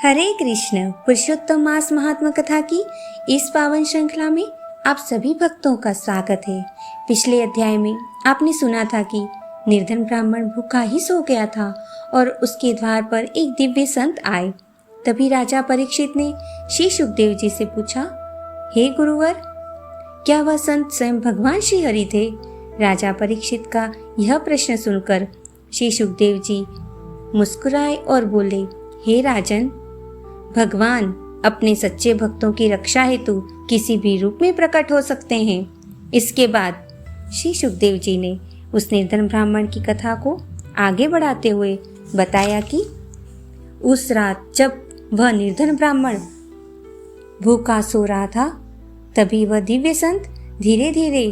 हरे कृष्ण। पुरुषोत्तम मास महात्मा कथा की इस पावन श्रृंखला में आप सभी भक्तों का स्वागत है। पिछले अध्याय में आपने सुना था कि निर्धन ब्राह्मण भूखा ही सो गया था और उसके द्वार पर एक दिव्य संत आए। तभी राजा परीक्षित ने श्री सुखदेव जी से पूछा, हे गुरुवर, क्या वह संत स्वयं भगवान श्री हरि थे? राजा परीक्षित का यह प्रश्न सुनकर श्री सुखदेव जी मुस्कुराए और बोले, हे राजन, भगवान अपने सच्चे भक्तों की रक्षा हेतु किसी भी रूप में प्रकट हो सकते हैं। इसके बाद श्री सुखदेव जी ने उस निर्धन ब्राह्मण की कथा को आगे बढ़ाते हुए बताया कि उस रात जब वह निर्धन ब्राह्मण भूखा सो रहा था, तभी वह दिव्य संत धीरे धीरे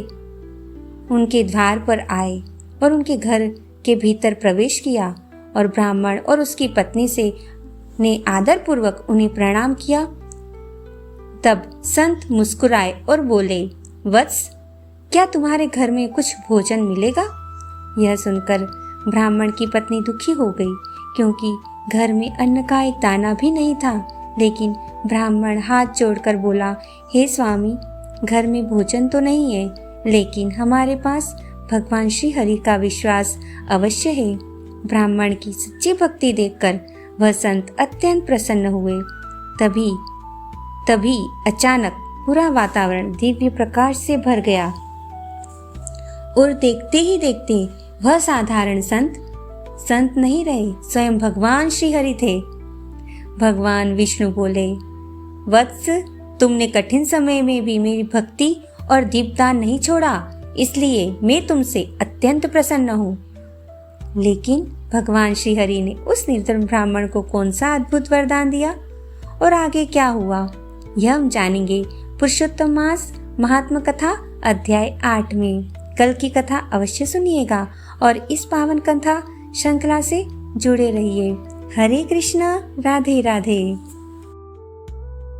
उनके द्वार पर आए और उनके घर के भीतर प्रवेश किया और ब्राह्मण और उसकी पत्नी से ने आदर पूर्वक उन्हें प्रणाम किया। तब संत मुस्कुराए और बोले, वत्स, क्या तुम्हारे घर में कुछ भोजन मिलेगा? यह सुनकर ब्राह्मण की पत्नी दुखी हो गई, क्योंकि घर में अन्न का एक दाना भी नहीं था। लेकिन ब्राह्मण हाथ जोड़कर बोला, हे स्वामी, घर में भोजन तो नहीं है, लेकिन हमारे पास भगवान श्री हरि का विश्वास अवश्य है। ब्राह्मण की सच्ची भक्ति देखकर वह संत अत्यंत प्रसन्न हुए। तभी अचानक पूरा वातावरण दिव्य प्रकाश से भर गया और देखते ही देखते वह साधारण संत नहीं रहे, स्वयं भगवान श्री हरि थे। भगवान विष्णु बोले, वत्स, तुमने कठिन समय में भी मेरी भक्ति और दीपदान नहीं छोड़ा, इसलिए मैं तुमसे अत्यंत प्रसन्न हूँ। लेकिन भगवान श्री हरि ने उस निर्धन ब्राह्मण को कौन सा अद्भुत वरदान दिया और आगे क्या हुआ, यह हम जानेंगे पुरुषोत्तम मास महात्मा कथा अध्याय 8 में। कल की कथा अवश्य सुनिएगा और इस पावन कथा श्रृंखला से जुड़े रहिए। हरे कृष्णा, राधे राधे।